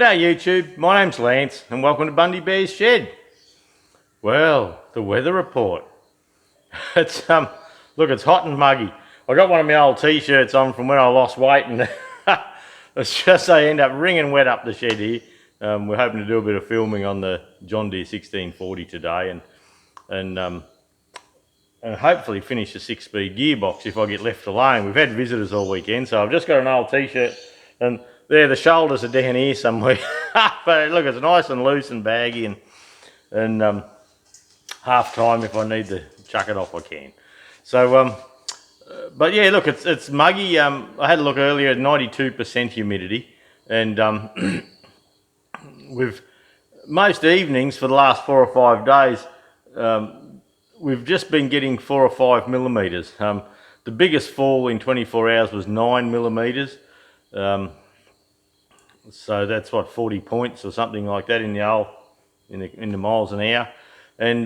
G'day YouTube, my name's Lance and welcome to Bundy Bear's Shed. Well, the weather report. It's look, it's hot and muggy. I got one of my old t-shirts on from when I lost weight and it's just they end up wringing wet up the shed here. We're hoping to do a bit of filming on the John Deere 1640 today and hopefully finish the 6-speed gearbox if I get left alone. We've had visitors all weekend, so I've just got an old t-shirt and there the shoulders are down here somewhere. But look, it's nice and loose and baggy and half time if I need to chuck it off I can. So but yeah, look, it's muggy. I had a look earlier at 92% humidity and we've most evenings for the last 4 or 5 days we've just been getting 4 or 5 millimeters. The biggest fall in 24 hours was 9 millimeters. So that's what, 40 points or something like that in the miles an hour. And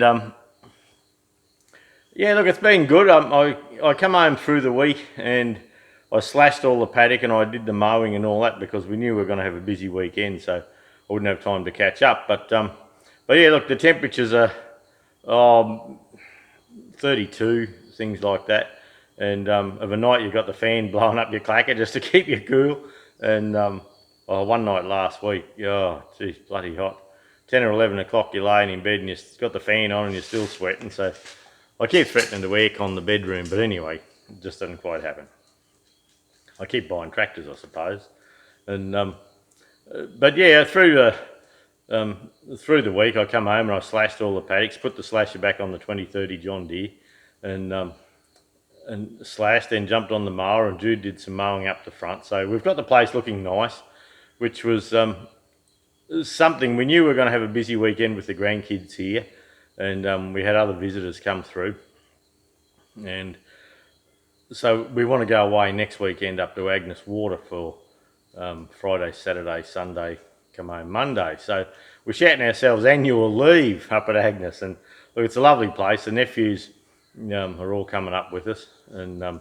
yeah, look, it's been good. I come home through the week and I slashed all the paddock and I did the mowing and all that because we knew we were going to have a busy weekend, so I wouldn't have time to catch up. But yeah, look, the temperatures are 32, things like that. And of a night you've got the fan blowing up your clacker just to keep you cool. And one night last week, oh geez, bloody hot. 10 or 11 o'clock you're laying in bed and you've got the fan on and you're still sweating. So I keep threatening to aircon the bedroom, but anyway, it just doesn't quite happen. I keep buying tractors, I suppose. And but yeah, through the week I come home and I slashed all the paddocks, put the slasher back on the 2030 John Deere and slashed, then jumped on the mower and Jude did some mowing up the front. So we've got the place looking nice, which was something we knew we were going to have a busy weekend with the grandkids here, and we had other visitors come through, and so we want to go away next weekend up to Agnes Water for Friday, Saturday, Sunday, come home Monday. So we're shouting ourselves annual leave up at Agnes, and look, it's a lovely place. The nephews are all coming up with us, and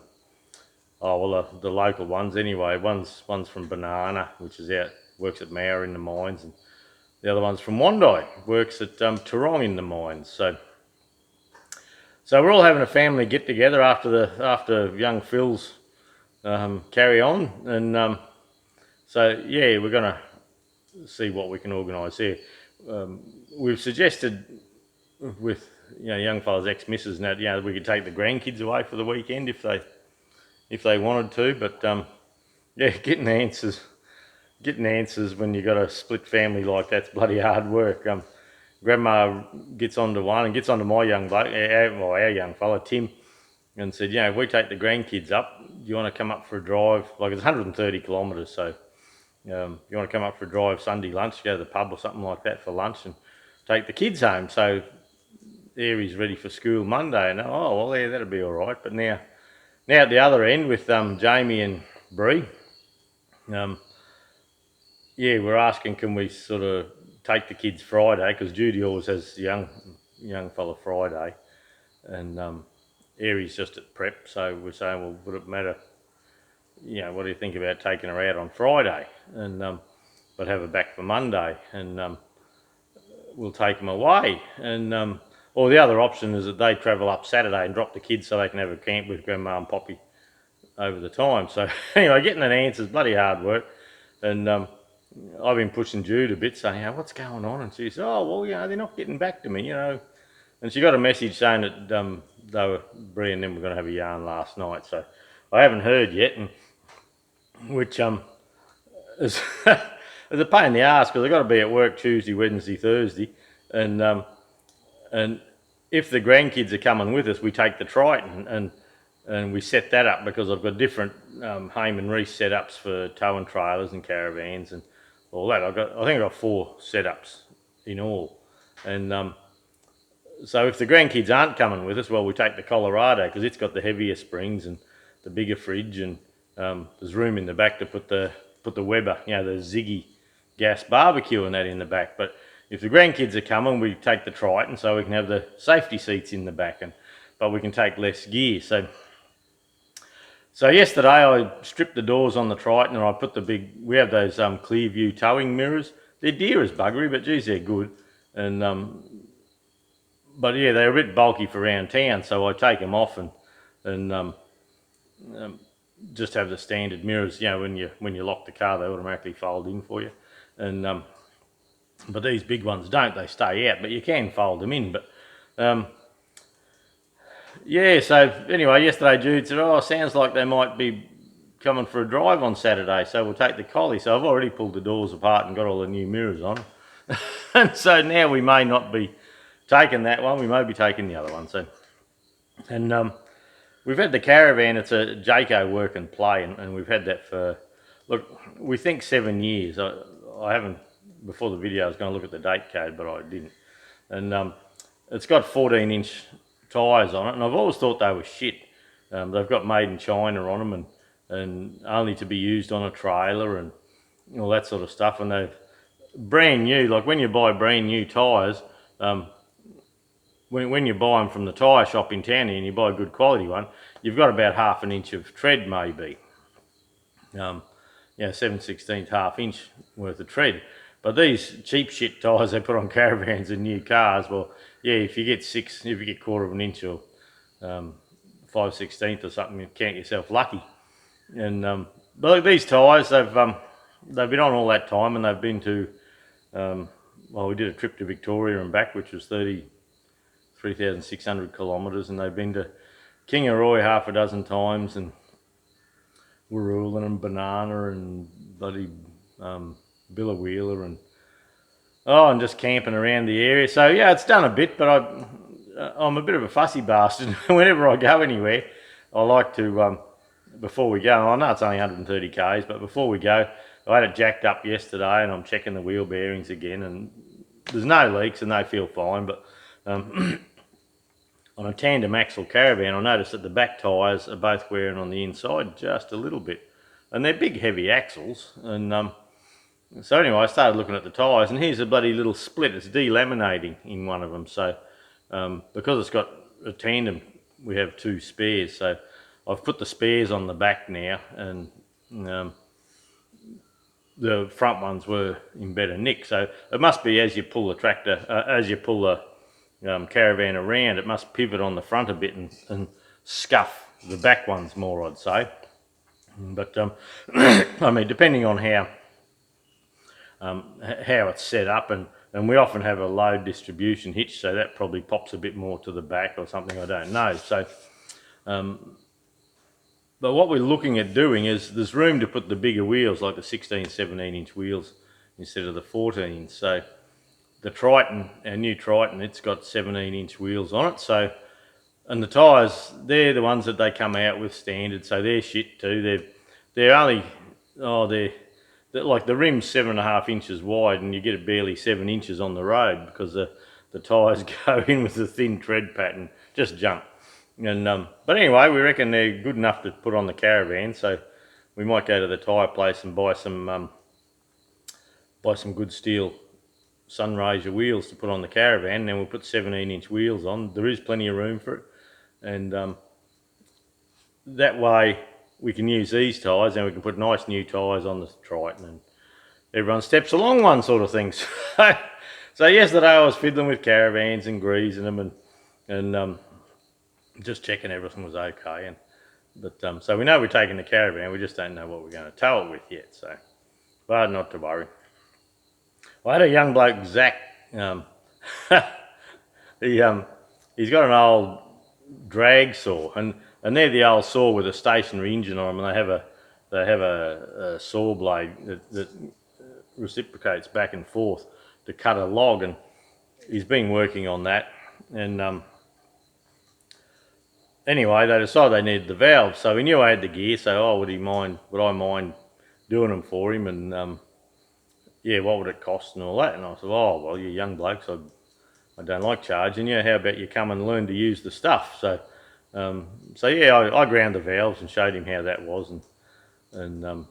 oh well, the local ones anyway. One's from Banana, which is works at Mauer in the mines, and the other one's from Wandai, works at Tarong in the mines. So we're all having a family get together after young Phil's carry on, and so yeah, we're gonna see what we can organise here. We've suggested with young fella's ex-missus that we could take the grandkids away for the weekend if they wanted to, but yeah, getting answers when you got a split family like that's bloody hard work. Grandma gets onto one and gets onto my young bloke, our young fella Tim, and said, if we take the grandkids up, do you want to come up for a drive? Like, it's 130 kilometres, so you want to come up for a drive Sunday lunch, go to the pub or something like that for lunch and take the kids home. So there he's ready for school Monday, and oh well, yeah, that'll be all right. But now at the other end with Jamie and Bree, yeah, we're asking, can we sort of take the kids Friday, because Judy always has young fella Friday, and Aries just at prep, so we're saying, well, would it matter, what do you think about taking her out on Friday, and but have her back for Monday, and we'll take them away, and or the other option is that they travel up Saturday and drop the kids so they can have a camp with Grandma and Poppy over the time. So anyway, getting an answer is bloody hard work, and I've been pushing Jude a bit, saying, what's going on? And she said, oh, well, they're not getting back to me, And she got a message saying that Bree and them were going to have a yarn last night. So I haven't heard yet, and which is a pain in the arse because I've got to be at work Tuesday, Wednesday, Thursday, and if the grandkids are coming with us, we take the Triton and we set that up because I've got different Hame and Reese setups for towing trailers and caravans and all that. I think I've got 4 setups in all, and so if the grandkids aren't coming with us, well, we take the Colorado because it's got the heavier springs and the bigger fridge, and there's room in the back to put the Weber, the Ziggy gas barbecue and that in the back. But if the grandkids are coming, we take the Triton so we can have the safety seats in the back, but we can take less gear. So yesterday I stripped the doors on the Triton and I put we have those clear view towing mirrors they're dear as buggery, but geez, they're good. And but yeah, they're a bit bulky for around town, so I take them off and just have the standard mirrors. You know, when you lock the car, they automatically fold in for you. And but these big ones don't; they stay out. But you can fold them in. But yeah. So anyway, yesterday Jude said, "Oh, sounds like they might be coming for a drive on Saturday, so we'll take the collie." So I've already pulled the doors apart and got all the new mirrors on. And so now we may not be taking that one, we may be taking the other one. So, and we've had the caravan, it's a Jayco work and play, and we've had that for, look, we think 7 years. I haven't, before the video I was going to look at the date code, but I didn't. And it's got 14-inch tyres on it, and I've always thought they were shit. They've got made in China on them, and only to be used on a trailer and all that sort of stuff. And they've brand new, like when you buy brand new tyres, when you buy them from the tyre shop in town and you buy a good quality one, you've got about half an inch of tread maybe. 7/16 half inch worth of tread. But these cheap shit tyres they put on caravans and new cars, well, yeah, if you get quarter of an inch or 5/16 or something, you count yourself lucky. And but these tyres, they've been on all that time, and they've been to, well, we did a trip to Victoria and back, which was 3,600 kilometres, and they've been to Kangaroo half a dozen times, and Waroolan and Banana and bloody Billawheeler, and just camping around the area. So yeah, it's done a bit, but I'm a bit of a fussy bastard. Whenever I go anywhere, I like to, before we go, I know it's only 130 k's, but before we go, I had it jacked up yesterday, and I'm checking the wheel bearings again, and there's no leaks and they feel fine. But on a tandem axle caravan, I noticed that the back tyres are both wearing on the inside just a little bit, and they're big heavy axles. And so anyway, I started looking at the tyres, and here's a bloody little split. It's delaminating in one of them. So because it's got a tandem, we have two spares. So I've put the spares on the back now, and the front ones were in better nick. So it must be as you pull the tractor, as you pull the caravan around, it must pivot on the front a bit and scuff the back ones more, I'd say. But I mean, depending on how it's set up, and we often have a load distribution hitch, so that probably pops a bit more to the back or something, I don't know. So but what we're looking at doing is there's room to put the bigger wheels, like the 16-17-inch wheels instead of the 14. So the Triton, our new Triton, it's got 17-inch wheels on it. So, and the tyres, they're the ones that they come out with standard, so they're shit too. They're only, they're like the rim's 7.5 inches wide, and you get barely 7 inches on the road because the tyres go in with a thin tread pattern, just junk. And but anyway, we reckon they're good enough to put on the caravan, so we might go to the tyre place and buy some good steel Sunraysia wheels to put on the caravan, and then we'll put 17-inch wheels on. There is plenty of room for it, and that way we can use these tyres, and we can put nice new tyres on the Triton, and everyone steps along one sort of thing. So yesterday I was fiddling with caravans and greasing them, and just checking everything was okay. But so we know we're taking the caravan, we just don't know what we're going to tow it with yet. So, but not to worry. I had a young bloke, Zach. He's got an old drag saw, and they're the old saw with a stationary engine on them, and they have a saw blade that reciprocates back and forth to cut a log, and he's been working on that. And anyway, they decided they needed the valves, so he knew I had the gear. So, would I mind doing them for him? And yeah, what would it cost and all that? And I said, well, you're young blokes, I don't like charging you. How about you come and learn to use the stuff? So, yeah, I ground the valves and showed him how that was, and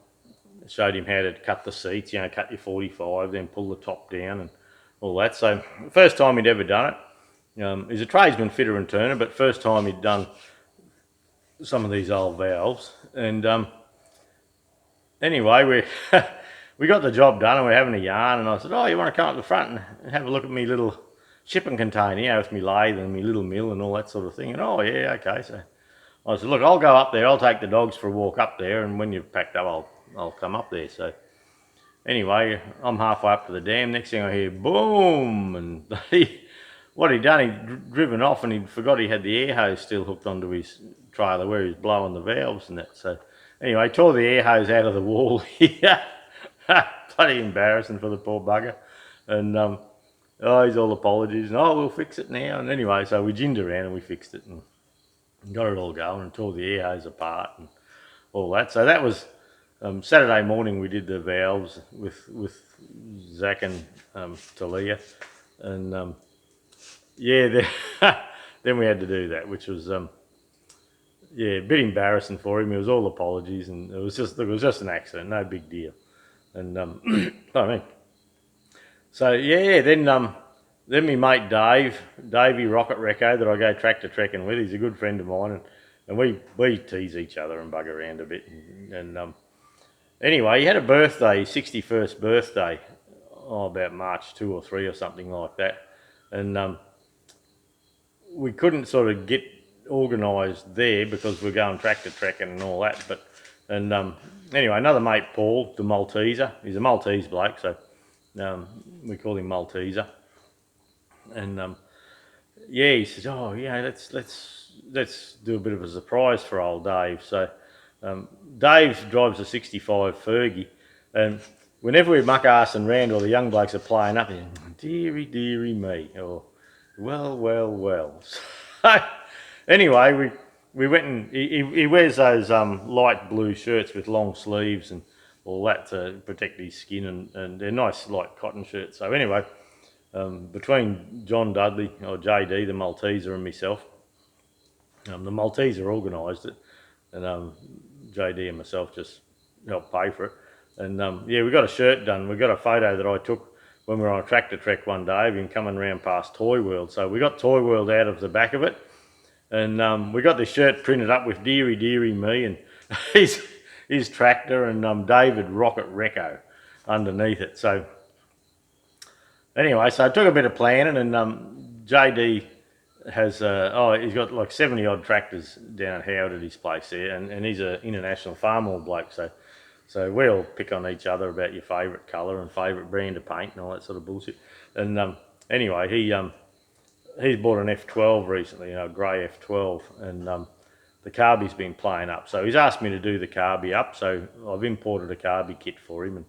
showed him how to cut the seats. Cut your 45, then pull the top down and all that. So, first time he'd ever done it. He's a tradesman, fitter and turner, but first time he'd done some of these old valves. And anyway, we got the job done and we're having a yarn, and I said, oh, you want to come up the front and have a look at me little shipping container, you know, with me lathe and me little mill and all that sort of thing. And oh yeah, okay. So I said, look, I'll go up there, I'll take the dogs for a walk up there, and when you've packed up, I'll come up there. So anyway, I'm halfway up to the dam. Next thing I hear, boom, and what he'd done, he'd driven off and he forgot he had the air hose still hooked onto his trailer where he was blowing the valves and that. So anyway, tore the air hose out of the wall here. Bloody embarrassing for the poor bugger. And oh, he's all apologies. And, oh, we'll fix it now. And anyway, so we ginned around and we fixed it and got it all going and tore the air hose apart and all that. So that was Saturday morning. We did the valves with Zach and Talia, and yeah, then we had to do that, which was yeah, a bit embarrassing for him. It was all apologies, and it was just an accident, no big deal. And I mean, so yeah, then my mate Davey Rocket Recco that I go tractor trekking with, he's a good friend of mine, and we tease each other and bug around a bit. And anyway, he had a birthday, his 61st birthday, about March 2 or 3 or something like that. And we couldn't sort of get organised there because we're going tractor trekking and all that. But anyway, another mate, Paul, the Malteser, he's a Maltese bloke, so we call him Malteser. And yeah, he says, oh yeah, let's do a bit of a surprise for old Dave. So Dave drives a 65 Fergie, and whenever we muck arsing round or the young blokes are playing up, he's, dearie me, or well. So anyway, we went and he wears those light blue shirts with long sleeves and all that to protect his skin, and they're nice light cotton shirts. So anyway, between John Dudley, or JD, the Malteser, and myself, the Malteser organised it, and JD and myself just helped pay for it. And yeah, we got a shirt done. We got a photo that I took when we were on a tractor trek one day of him coming around past Toy World. So we got Toy World out of the back of it, and we got this shirt printed up with dearie me and his tractor, and David Rocket Recco underneath it. So anyway, so it took a bit of planning, and JD has he's got like 70 odd tractors down at Howard at his place there, and he's an international Farmall bloke, so we all pick on each other about your favourite colour and favourite brand of paint and all that sort of bullshit. And anyway, he's bought an F12 recently, a grey F12, and the carby's been playing up, so he's asked me to do the carby up. So I've imported a carby kit for him,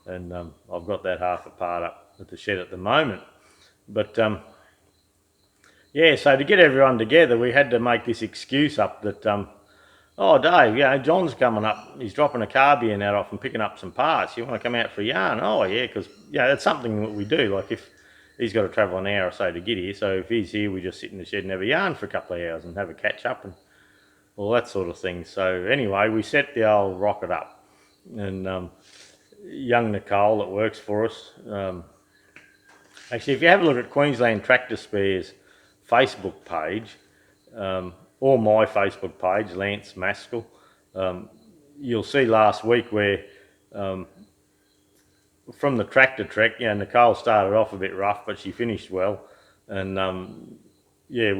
and I've got that half a part up at the shed at the moment. But yeah, so to get everyone together, we had to make this excuse up that, oh Dave, John's coming up, he's dropping a carby in out off and picking up some parts. You want to come out for a yarn? Oh yeah, because that's something that we do. Like if he's got to travel an hour or so to get here, so if he's here, we just sit in the shed and have a yarn for a couple of hours and have a catch up and all that sort of thing. So anyway, we set the old rocket up, and young Nicole that works for us, actually if you have a look at Queensland Tractor Spares Facebook page, or my Facebook page, Lance Maskell, you'll see last week where from the tractor trek, Nicole started off a bit rough, but she finished well. And yeah,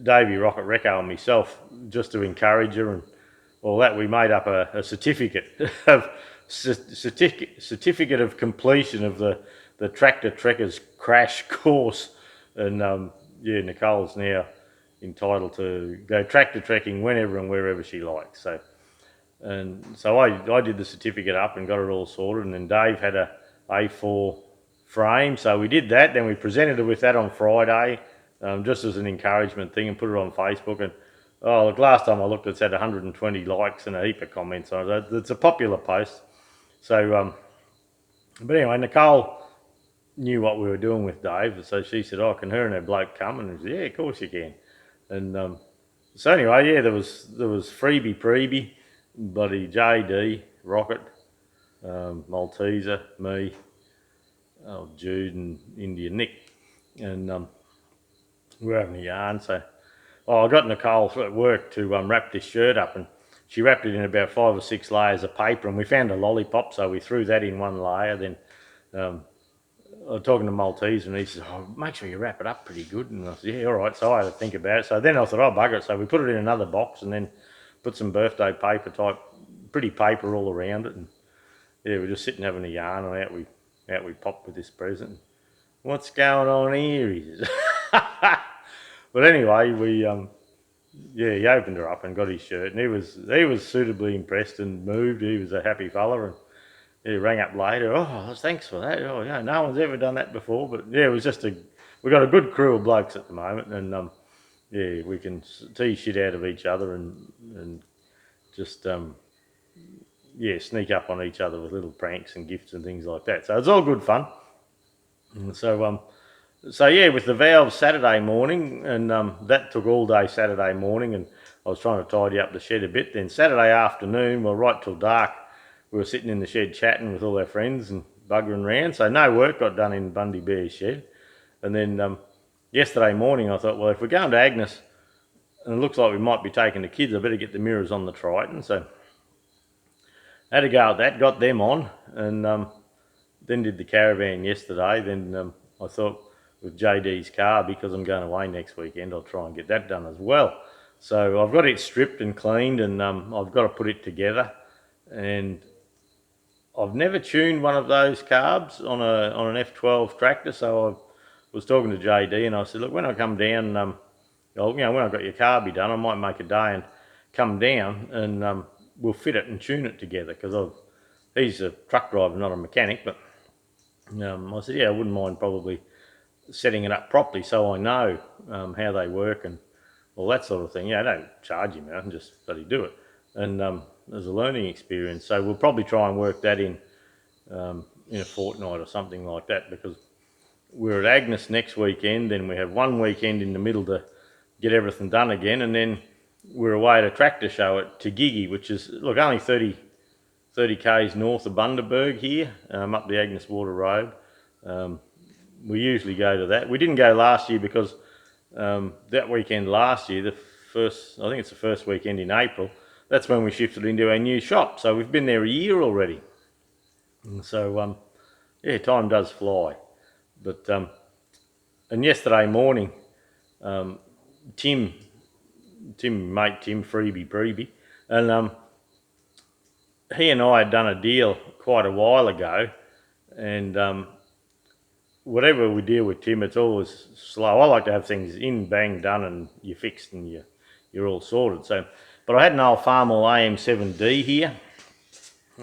Davey Rocket Recco and myself, just to encourage her and all that, we made up a certificate of certificate of completion of the tractor trekkers crash course. And yeah, Nicole's now entitled to go tractor trekking whenever and wherever she likes. So I did the certificate up and got it all sorted, and then Dave had a A4 frame, so we did that. Then we presented her with that on Friday, just as an encouragement thing, and put it on Facebook. And oh, look, last time I looked, it's had 120 likes and a heap of comments on it. It's a popular post. So but anyway, Nicole knew what we were doing with Dave, so she said, oh, can her and her bloke come? And I said, yeah, of course you can. And so anyway, yeah, there was freebie preebie, bloody JD, Rocket, Malteser, me, Jude and India Nick, and we were having a yarn. So I got Nicole at work to wrap this shirt up, and she wrapped it in about 5 or 6 layers of paper, and we found a lollipop, so we threw that in one layer. Then I was talking to Maltese, and he says, "Oh, make sure you wrap it up pretty good." And I said, "Yeah, all right." So I had to think about it. So then I thought, "Oh, bugger it." So we put it in another box, and then put some birthday paper type, pretty paper all around it. And yeah, we're just sitting having a yarn, and out we popped with this present. "What's going on here?" He says. But anyway, yeah, he opened her up and got his shirt, and he was suitably impressed and moved. He was a happy fella, and he rang up later. "Oh, thanks for that. Oh, yeah, no one's ever done that before." But yeah, it was just we got a good crew of blokes at the moment, and yeah, we can tease shit out of each other and just yeah, sneak up on each other with little pranks and gifts and things like that. So it's all good fun. And so yeah, with the valves Saturday morning, and that took all day Saturday morning, and I was trying to tidy up the shed a bit. Then Saturday afternoon, well, right till dark, we were sitting in the shed chatting with all our friends and buggering around. So no work got done in Bundy Bear's shed. And then yesterday morning, I thought, well, if we're going to Agnes, and it looks like we might be taking the kids, I better get the mirrors on the Triton. So I had to go at that, got them on, and then did the caravan yesterday. Then I thought, with JD's car, because I'm going away next weekend, I'll try and get that done as well. So I've got it stripped and cleaned, and I've got to put it together. And I've never tuned one of those carbs on an F12 tractor, so I was talking to JD, and I said, look, when I come down, when I've got your carby done, I might make a day and come down, and we'll fit it and tune it together, because he's a truck driver, not a mechanic. But I said, yeah, I wouldn't mind probably setting it up properly so I know how they work and all that sort of thing. Yeah, I don't charge him out and just bloody do it. And there's a learning experience. So we'll probably try and work that in a fortnight or something like that, because we're at Agnes next weekend, then we have one weekend in the middle to get everything done again, and then we're away at a tractor show at Tigigi, which is, look, only 30 k's north of Bundaberg here, up the Agnes Water Road. We usually go to that. We didn't go last year because that weekend last year, I think it's the first weekend in April, that's when we shifted into our new shop. So we've been there a year already. And so, yeah, time does fly. But, and yesterday morning, Tim, Freebie Preebie, and he and I had done a deal quite a while ago, and whatever we deal with Tim, it's always slow. I like to have things in, bang, done, and you're fixed and you're all sorted. So, but I had an old Farmall AM7D here,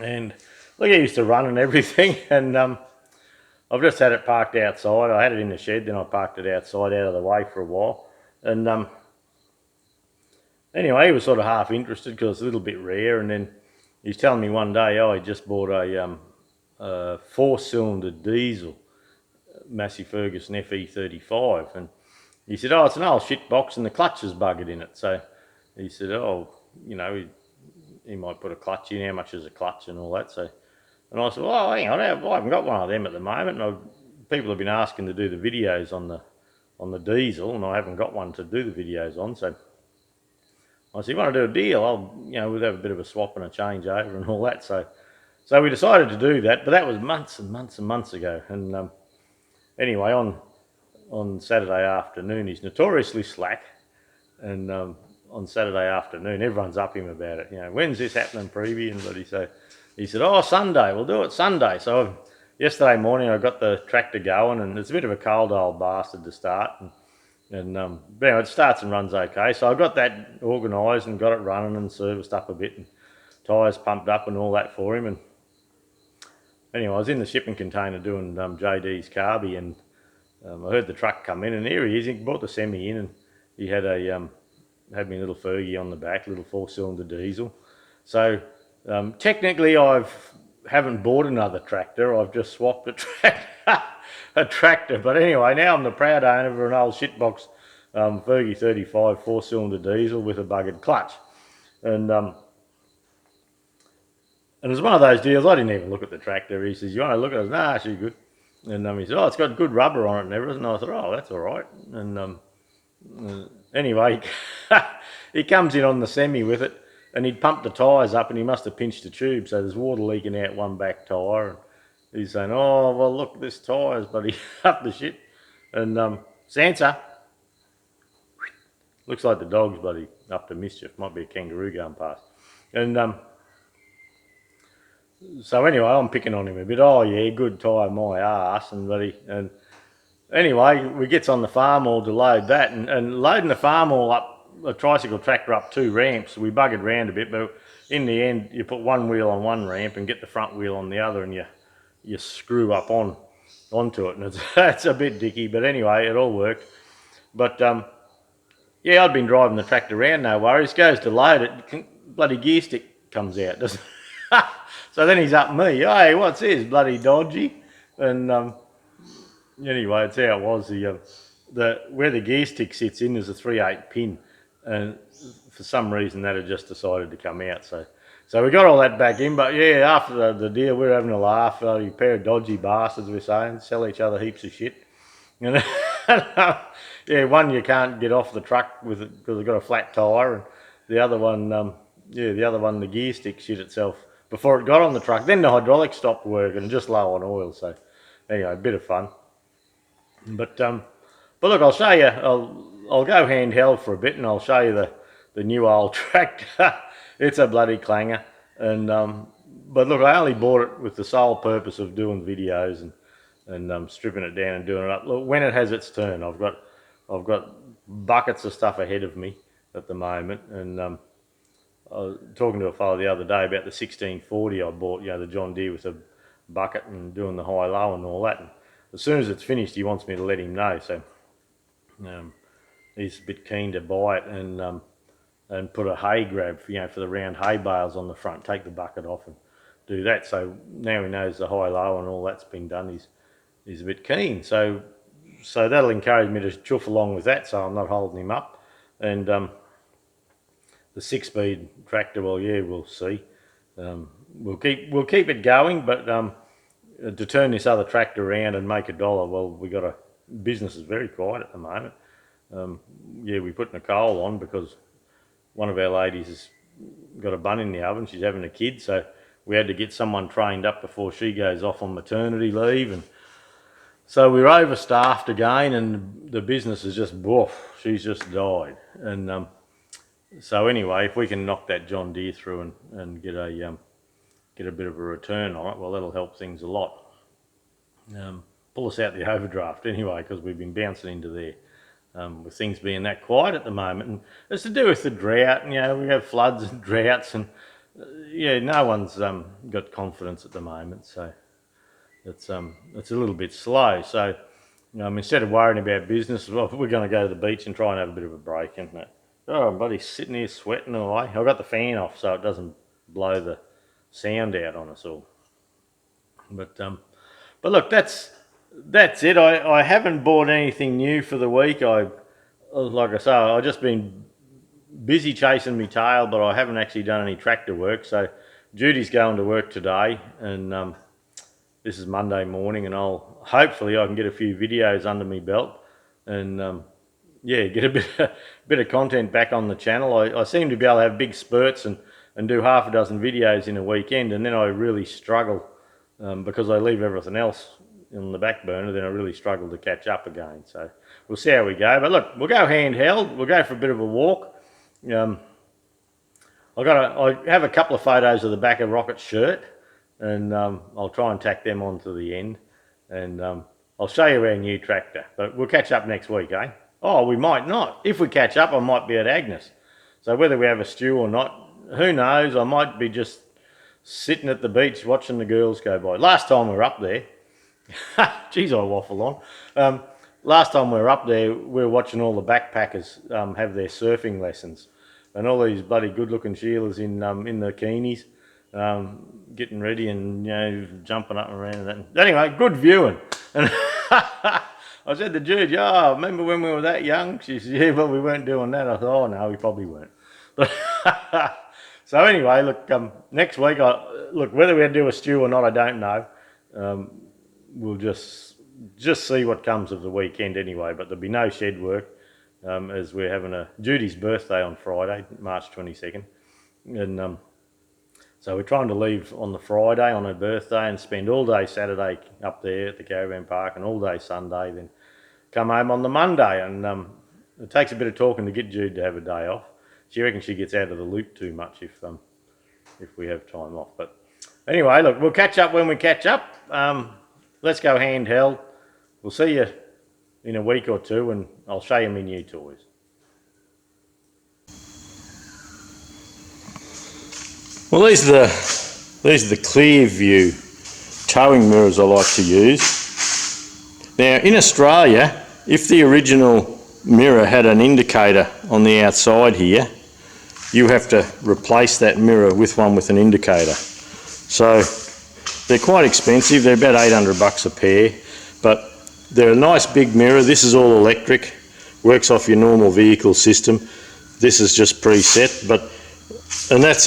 and look, I used to run and everything, and I've just had it parked outside. I had it in the shed, then I parked it outside out of the way for a while, and anyway, he was sort of half interested because it's a little bit rare, and then he's telling me one day, oh, he just bought a 4-cylinder diesel Massey Ferguson FE35, and he said, oh, it's an old shit box and the clutch is buggered in it. So he said, oh, he might put a clutch in, how much is a clutch and all that. So, and I said, well, hang on, I haven't got one of them at the moment, and people have been asking to do the videos on the diesel, and I haven't got one to do the videos on. So I said, you want to do a deal? We'll have a bit of a swap and a change over and all that. So we decided to do that, but that was months and months and months ago. And anyway, on Saturday afternoon, he's notoriously slack, and on Saturday afternoon, everyone's up him about it. When's this happening, Previe? And he said, oh, Sunday, we'll do it Sunday. So yesterday morning, I got the tractor going, and it's a bit of a cold old bastard to start, and but anyway, it starts and runs okay. So I got that organised and got it running and serviced up a bit, and tyres pumped up and all that for him. And anyway, I was in the shipping container doing JD's carby, and I heard the truck come in, and here he is. He brought the semi in, and he had had me a little Fergie on the back, little 4-cylinder diesel. So technically, haven't bought another tractor. I've just swapped a tractor. But anyway, now I'm the proud owner of an old shitbox Fergie 35 4-cylinder diesel with a buggered clutch, and it's one of those deals. I didn't even look at the tractor. He says, you want to look at it? Nah, she's good. And he said, oh, it's got good rubber on it and everything. And I thought, oh, that's all right. And anyway, he comes in on the semi with it, and he'd pumped the tyres up, and he must have pinched the tube, so there's water leaking out one back tyre. And he's saying, "Oh well, look, this tyre's bloody up the shit." And Sansa, looks like the dog's bloody up to mischief. Might be a kangaroo going past. And so anyway, I'm picking on him a bit. Oh yeah, good tyre, my ass, and anyway, we gets on the Farmall to load that, and loading the Farmall up, a tricycle tractor up 2 ramps. We buggered around a bit, but in the end, you put one wheel on one ramp and get the front wheel on the other, and you screw up onto it, and it's a bit dicky, but anyway, it all worked. But yeah, I'd been driving the tractor around, no worries. Goes to load it, bloody gear stick comes out, doesn't it? So then he's up me. Hey, what's this? Bloody dodgy. And anyway, it's how it was. The where the gear stick sits in is a 3/8 pin, and for some reason that had just decided to come out. So we got all that back in. But yeah, after the deal, we're having a laugh. You pair of dodgy bastards, we're saying, sell each other heaps of shit. And yeah, one you can't get off the truck with it because it's got a flat tyre, and the other one, the gear stick shit itself before it got on the truck. Then the hydraulics stopped working, just low on oil. So anyway, a bit of fun. But look, I'll show you. I'll go handheld for a bit, and I'll show you the new old tractor. It's a bloody clanger, and but look, I only bought it with the sole purpose of doing videos and stripping it down and doing it up. Look, when it has its turn, I've got buckets of stuff ahead of me at the moment, and I was talking to a fellow the other day about the 1640 I bought, the John Deere with a bucket and doing the high-low and all that. And as soon as it's finished, he wants me to let him know. So he's a bit keen to buy it and put a hay grab for the round hay bales on the front. Take the bucket off and do that. So now he knows the high-low and all that's been done. He's a bit keen. So that'll encourage me to chuff along with that. So I'm not holding him up. And the 6-speed tractor, well, yeah, we'll see. We'll keep it going, but to turn this other tractor around and make $1, well, business is very quiet at the moment. Yeah, we put Nicole on because one of our ladies has got a bun in the oven. She's having a kid, so we had to get someone trained up before she goes off on maternity leave, and so we're overstaffed again, and the business is just woof. She's just died, and so anyway, if we can knock that John Deere through and get a bit of a return on it, well, that'll help things a lot. Pull us out the overdraft anyway, because we've been bouncing into there with things being that quiet at the moment, and it's to do with the drought. We have floods and droughts, and yeah, no one's got confidence at the moment, so it's a little bit slow. So instead of worrying about business, well, we're going to go to the beach and try and have a bit of a break, isn't it? Oh, I'm bloody sitting here sweating away. I've got the fan off so it doesn't blow the sound out on us all. But look, that's it. I haven't bought anything new for the week. Like I say, I've just been busy chasing my tail, but I haven't actually done any tractor work. So Judy's going to work today, and this is Monday morning, and hopefully I can get a few videos under my belt, and yeah, get a bit of content back on the channel. I seem to be able to have big spurts and do half a dozen videos in a weekend, and then I really struggle because I leave everything else on the back burner. Then I really struggle to catch up again. So we'll see how we go. But look, we'll go handheld. We'll go for a bit of a walk. I have a couple of photos of the back of Rocket's shirt, and I'll try and tack them onto the end, and I'll show you our new tractor. But we'll catch up next week, eh? Oh, we might not. If we catch up, I might be at Agnes. So whether we have a stew or not, who knows? I might be just sitting at the beach watching the girls go by. Last time we were up there, geez, I waffle on. Last time we were up there, we were watching all the backpackers have their surfing lessons, and all these bloody good-looking Sheilas in the bikinis, getting ready and jumping up and around and that. Anyway, good viewing. And I said to Jude, "Yeah, remember when we were that young?" She said, "Yeah, but we weren't doing that." I thought, "Oh no, we probably weren't." But so anyway, look, next week, look, whether we do a stew or not, I don't know. We'll just see what comes of the weekend anyway. But there'll be no shed work as we're having Judy's birthday on Friday, March 22nd, And so we're trying to leave on the Friday on her birthday and spend all day Saturday up there at the caravan park and all day Sunday, then come home on the Monday. And it takes a bit of talking to get Jude to have a day off. She reckons she gets out of the loop too much if we have time off. But anyway, look, we'll catch up when we catch up. Let's go handheld. We'll see you in a week or two, and I'll show you my new toys. Well, these are the clear view towing mirrors I like to use. Now in Australia, if the original mirror had an indicator on the outside here, you have to replace that mirror with one with an indicator. So they're quite expensive. They're about 800 bucks a pair, but they're a nice big mirror. This is all electric, works off your normal vehicle system. This is just preset, and that's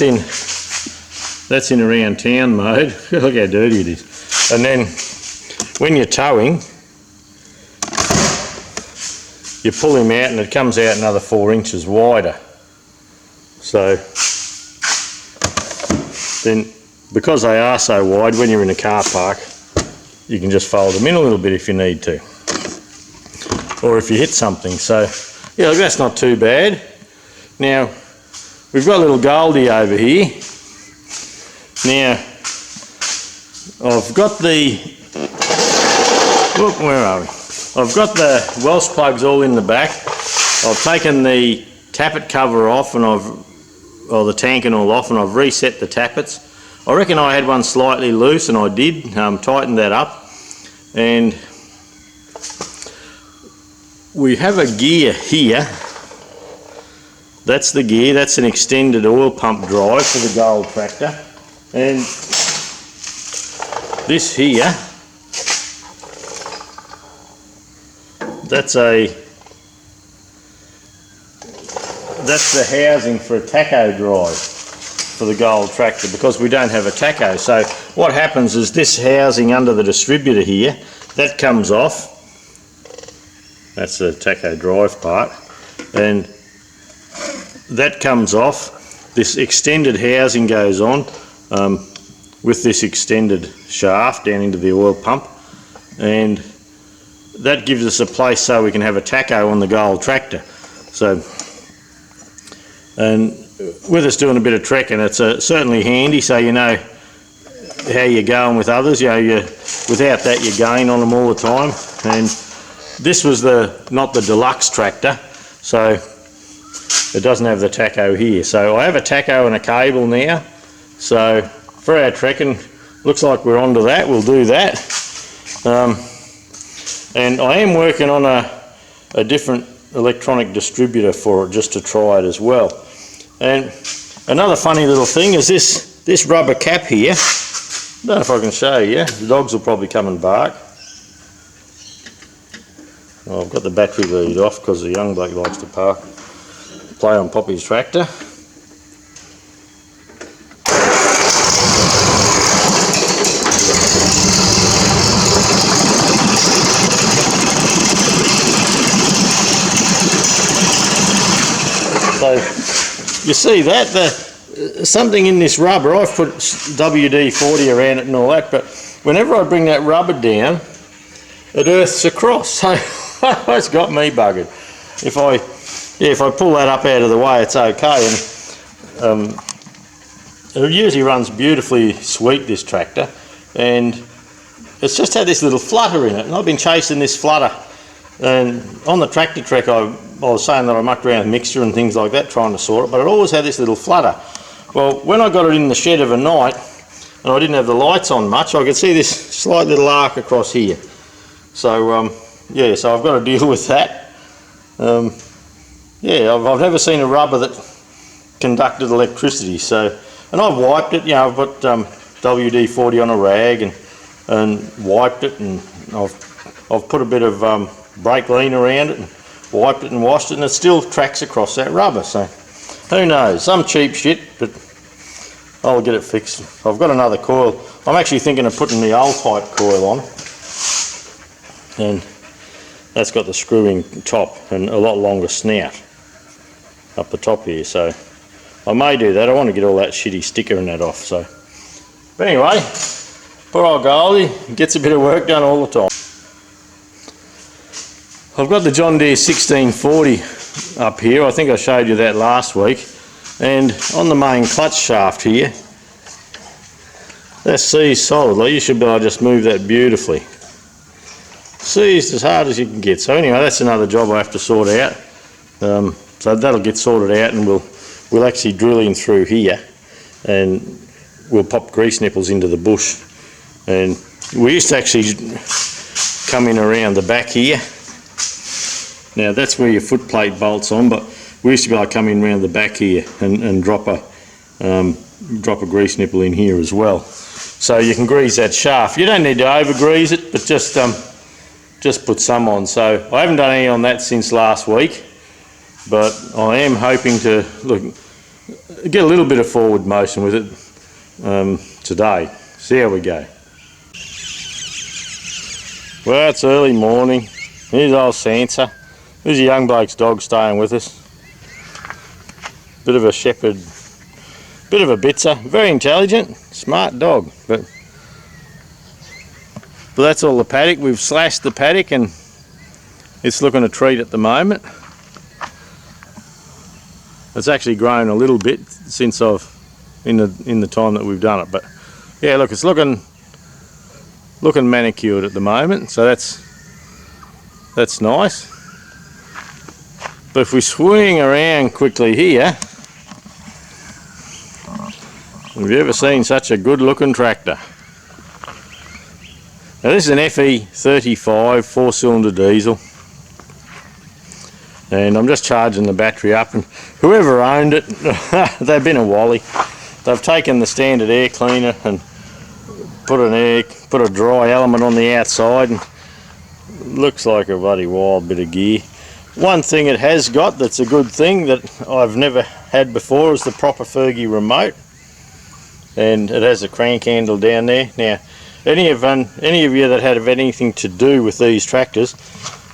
in around town mode. Look how dirty it is. And then when you're towing, you pull him out and it comes out another 4 inches wider. So then, because they are so wide, when you're in a car park, you can just fold them in a little bit if you need to, or if you hit something. So yeah, look, that's not too bad. Now we've got a little Goldie over here. Now I've got where are we? I've got the Welsh plugs all in the back. I've taken the tappet cover off and the tank and all off, and I've reset the tappets. I reckon I had one slightly loose, and I did, tighten that up. And we have a gear here. That's the gear, that's an extended oil pump drive for the Gold tractor. And this here, that's the housing for a tacho drive for the Gold tractor, because we don't have a tacho. So what happens is this housing under the distributor here, that comes off. That's the tacho drive part, and that comes off. This extended housing goes on with this extended shaft down into the oil pump, and that gives us a place so we can have a tacho on the Gold tractor. So, and with us doing a bit of trekking, it's certainly handy, so you know how you're going with others. You know, without that you gain on them all the time. And this was not the deluxe tractor, so it doesn't have the tacho here. So I have a tacho and a cable now. So for our trekking, looks like we're onto that. We'll do that. And I am working on a different electronic distributor for it, just to try it as well. And another funny little thing is this rubber cap here. I don't know if I can show you. The dogs will probably come and bark. Oh, I've got the battery lead off because the young bloke likes to play on Poppy's tractor. So you see that something in this rubber, I've put WD-40 around it and all that, but whenever I bring that rubber down, it earths across. So it's got me buggered. If I pull that up out of the way, it's okay. And it usually runs beautifully sweet, this tractor, and it's just had this little flutter in it, and I've been chasing this flutter. And on the tractor trek, I was saying that I mucked around with mixture and things like that trying to sort it, but it always had this little flutter. Well, when I got it in the shed of a night and I didn't have the lights on much, I could see this slight little arc across here. So yeah, so I've got to deal with that. Yeah, I've never seen a rubber that conducted electricity. So, and I've wiped it. You know, I've got WD-40 on a rag and wiped it, and I've put a bit of brake lean around it and wiped it and washed it, and it still tracks across that rubber. So who knows, some cheap shit, but I'll get it fixed. I've got another coil. I'm actually thinking of putting the old type coil on, and that's got the screwing top and a lot longer snout up the top here. So I may do that. I want to get all that shitty sticker and that off. So, but anyway, poor old Goldie gets a bit of work done all the time. I've got the John Deere 1640 up here. I think I showed you that last week. And on the main clutch shaft here, that's seized solidly. You should be able to just move that beautifully. Seized as hard as you can get. So anyway, that's another job I have to sort out. So that'll get sorted out, and we'll actually drill in through here, and we'll pop grease nipples into the bush. And we used to actually come in around the back here. Now that's where your foot plate bolts on, but we used to be able to come in around the back here and drop a grease nipple in here as well. So you can grease that shaft. You don't need to over grease it, but just put some on. So I haven't done any on that since last week, but I am hoping to get a little bit of forward motion with it today. See how we go. Well, it's early morning. Here's old Sansa. There's a young bloke's dog staying with us. Bit of a shepherd, bit of a bitzer, very intelligent, smart dog. But that's all the paddock. We've slashed the paddock and it's looking a treat at the moment. It's actually grown a little bit since in the time that we've done it. But yeah, look, it's looking manicured at the moment, so that's nice. But if we swing around quickly here, have you ever seen such a good looking tractor? Now this is an FE35 4-cylinder diesel, and I'm just charging the battery up, and whoever owned it, they've been a wally. They've taken the standard air cleaner and put a dry element on the outside, and looks like a bloody wild bit of gear. One thing it has got that's a good thing that I've never had before is the proper Fergie remote, and it has a crank handle down there. Now, any of you that have anything to do with these tractors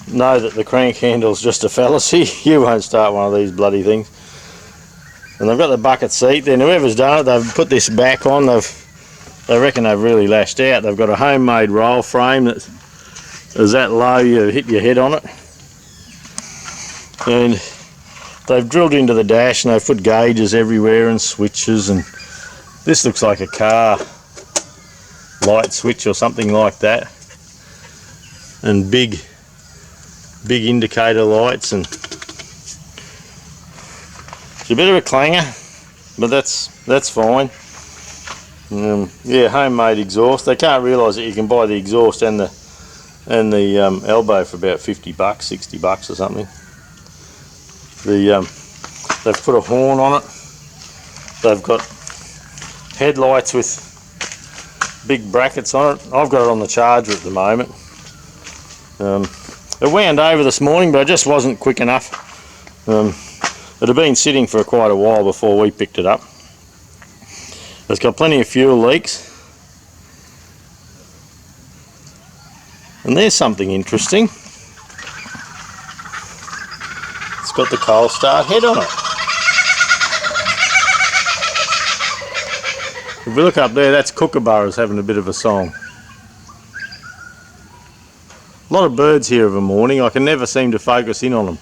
know that the crank handle's just a fallacy. You won't start one of these bloody things. And they've got the bucket seat there. Whoever's done it, they've put this back on. They reckon they've really lashed out. They've got a homemade roll frame that is that low you hit your head on it. And they've drilled into the dash and they've put gauges everywhere and switches, and this looks like a car light switch or something like that, and big indicator lights, and it's a bit of a clanger, but that's fine. Yeah, homemade exhaust. They can't realise that you can buy the exhaust and the elbow for about $50, $60 or something. They've put a horn on it. They've got headlights with big brackets on it. I've got it on the charger at the moment. It wound over this morning, but it just wasn't quick enough. It had been sitting for quite a while before we picked it up. It's got plenty of fuel leaks. And there's something interesting. It's got the coal start head on it. If we look up there, that's kookaburras having a bit of a song. A lot of birds here of a morning. I can never seem to focus in on them.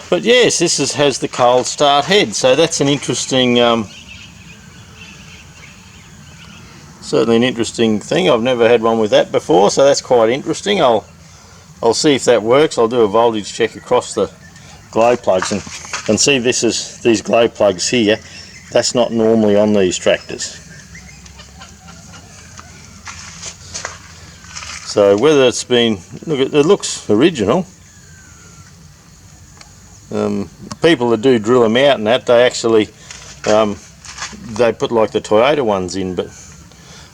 But yes, this has the cold start head, so that's an interesting, certainly an interesting thing. I've never had one with that before, so that's quite interesting. I'll see if that works. I'll do a voltage check across the glow plugs and see these glow plugs here. That's not normally on these tractors. So whether it's been, look, it looks original. People that do drill them out and that, they actually they put like the Toyota ones in, but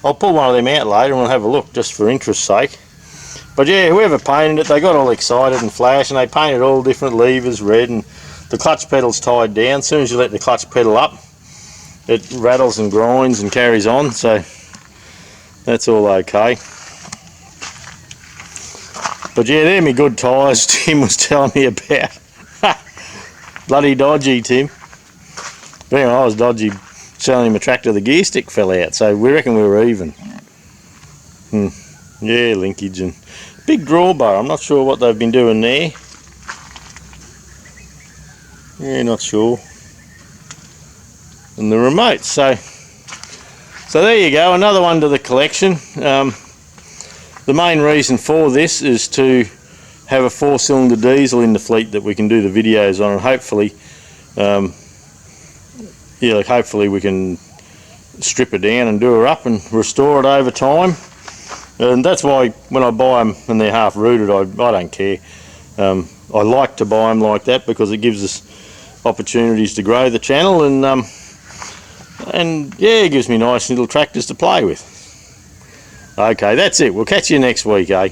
I'll pull one of them out later and we'll have a look just for interest's sake. But yeah, whoever painted it, they got all excited and flash, and they painted all different levers red, and the clutch pedal's tied down. As soon as you let the clutch pedal up, it rattles and grinds and carries on, so that's all okay. But yeah, they're my good tyres Tim was telling me about. bloody dodgy, Tim. But anyway, I was dodgy selling him a tractor, the gear stick fell out, so we reckon we were even. Yeah, linkage and big drawbar. I'm not sure what they've been doing there. Yeah, not sure. And the remote. So there you go, another one to the collection. The main reason for this is to have a 4-cylinder diesel in the fleet that we can do the videos on, and hopefully, hopefully we can strip it down and do her up and restore it over time. And that's why when I buy them and they're half rooted, I don't care. I like to buy them like that because it gives us opportunities to grow the channel, and yeah, it gives me nice little tractors to play with. Okay, that's it. We'll catch you next week, eh?